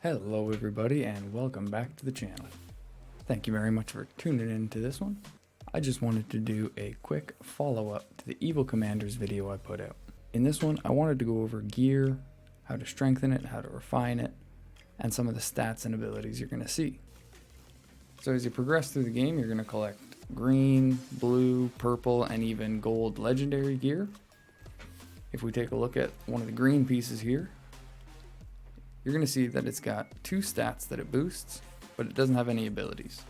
Hello everybody and welcome back to the channel. Thank you very much for tuning in to this one. I just wanted to do a quick follow-up to the Evil Commanders video I put out. In this one I wanted to go over gear, how to strengthen it, how to refine it, and some of the stats and abilities you're going to see. So as you progress through the game you're going to collect green, blue, purple, and even gold legendary gear. If we take a look at one of the green pieces here, you're going to see that it's got two stats that it boosts, but it doesn't have any abilities.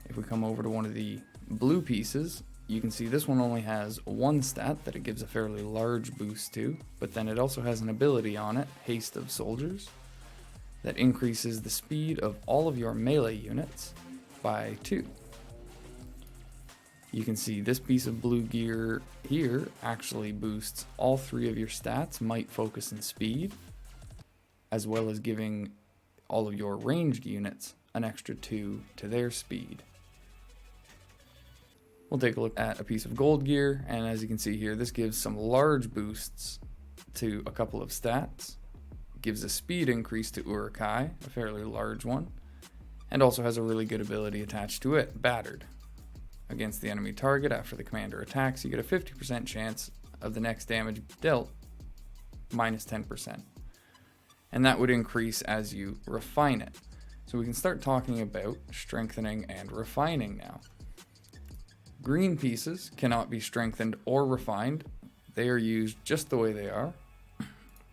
If we come over to one of the blue pieces, you can see this one only has one stat that it gives a fairly large boost to, but then it also has an ability on it, Haste of Soldiers, that increases the speed of all of your melee units by 2. You can see this piece of blue gear here actually boosts all 3 of your stats, might, focus, and speed, as well as giving all of your ranged units an extra 2 to their speed. We'll take a look at a piece of gold gear, and as you can see here, this gives some large boosts to a couple of stats. It gives a speed increase to Urukai, a fairly large one, and also has a really good ability attached to it, Battered. Against the enemy target after the commander attacks, you get a 50% chance of the next damage dealt minus 10%. And that would increase as you refine it. So we can start talking about strengthening and refining now. Green pieces cannot be strengthened or refined. They are used just the way they are.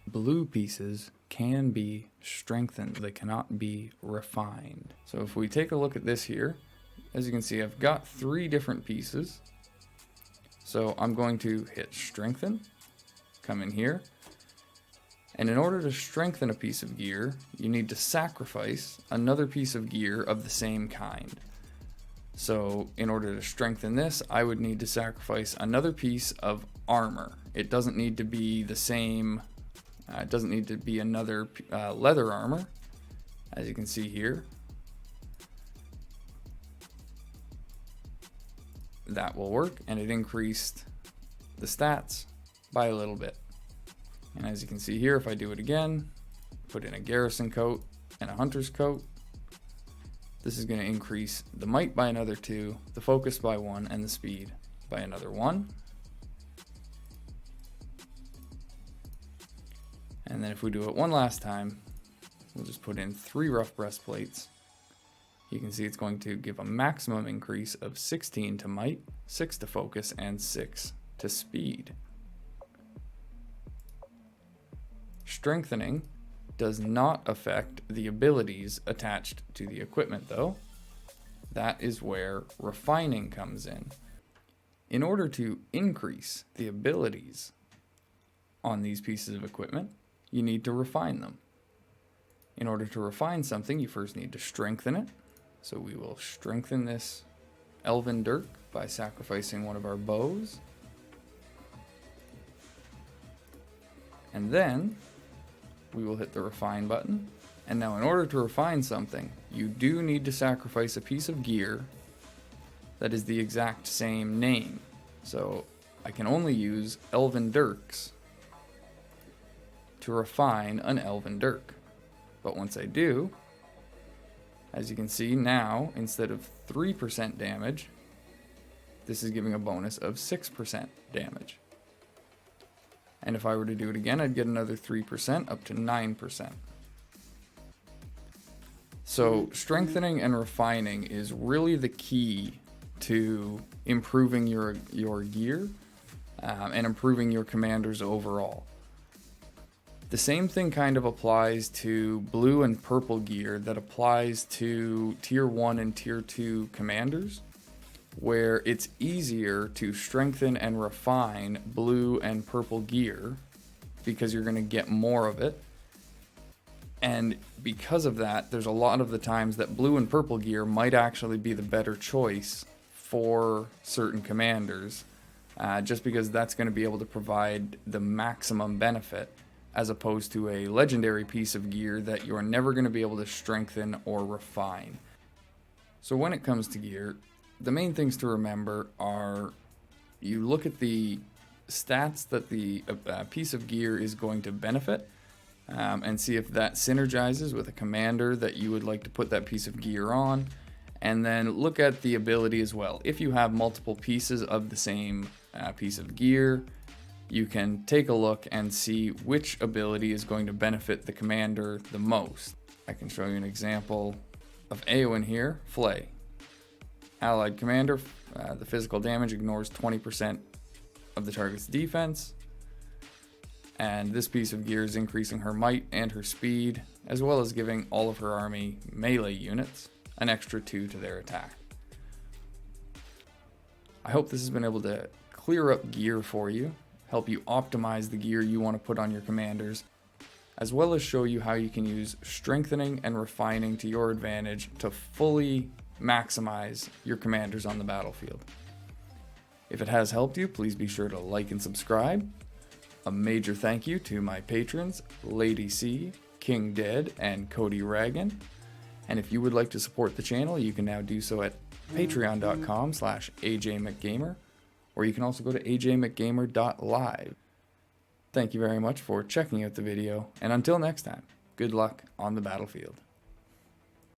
Blue pieces can be strengthened. They cannot be refined. So if we take a look at this here, as you can see, I've got 3 different pieces. So I'm going to hit strengthen, come in here. And in order to strengthen a piece of gear, you need to sacrifice another piece of gear of the same kind. So in order to strengthen this, I would need to sacrifice another piece of armor. It doesn't need to be the same, it doesn't need to be another leather armor, as you can see here. That will work, and it increased the stats by a little bit. And as you can see here, if I do it again, put in a garrison coat and a hunter's coat, this is going to increase the might by another 2, the focus by 1, and the speed by another 1. And then if we do it one last time, we'll just put in 3 rough breastplates. You can see it's going to give a maximum increase of 16 to might, 6 to focus, and 6 to speed. Strengthening does not affect the abilities attached to the equipment though. That is where refining comes in. In order to increase the abilities on these pieces of equipment, you need to refine them. In order to refine something, you first need to strengthen it. So we will strengthen this Elven Dirk by sacrificing one of our bows. And then we will hit the refine button. And now in order to refine something, you do need to sacrifice a piece of gear that is the exact same name. So I can only use Elven Dirks to refine an Elven Dirk. But once I do, as you can see now, instead of 3% damage, this is giving a bonus of 6% damage. And if I were to do it again, I'd get another 3% up to 9%. So strengthening and refining is really the key to improving your gear and improving your commanders overall. The same thing kind of applies to blue and purple gear that applies to tier 1 and tier 2 commanders, where it's easier to strengthen and refine blue and purple gear because you're going to get more of it. And because of that, there's a lot of the times that blue and purple gear might actually be the better choice for certain commanders, just because that's going to be able to provide the maximum benefit, as opposed to a legendary piece of gear that you're never going to be able to strengthen or refine. So when it comes to gear, the main things to remember are you look at the stats that the piece of gear is going to benefit, and see if that synergizes with a commander that you would like to put that piece of gear on. And then look at the ability as well. If you have multiple pieces of the same piece of gear, you can take a look and see which ability is going to benefit the commander the most. I can show you an example of Eowyn here, Flay. Allied commander, the physical damage ignores 20% of the target's defense. And this piece of gear is increasing her might and her speed, as well as giving all of her army melee units an extra 2 to their attack. I hope this has been able to clear up gear for you, help you optimize the gear you want to put on your commanders, as well as show you how you can use strengthening and refining to your advantage to fully maximize your commanders on the battlefield. If it has helped you, please be sure to like and subscribe. A major thank you to my patrons, Lady C, King Dead, and Cody Ragan. And if you would like to support the channel, you can now do so at patreon.com/ajmcgamer, or you can also go to ajmcgamer.live. Thank you very much for checking out the video, and until next time, good luck on the battlefield.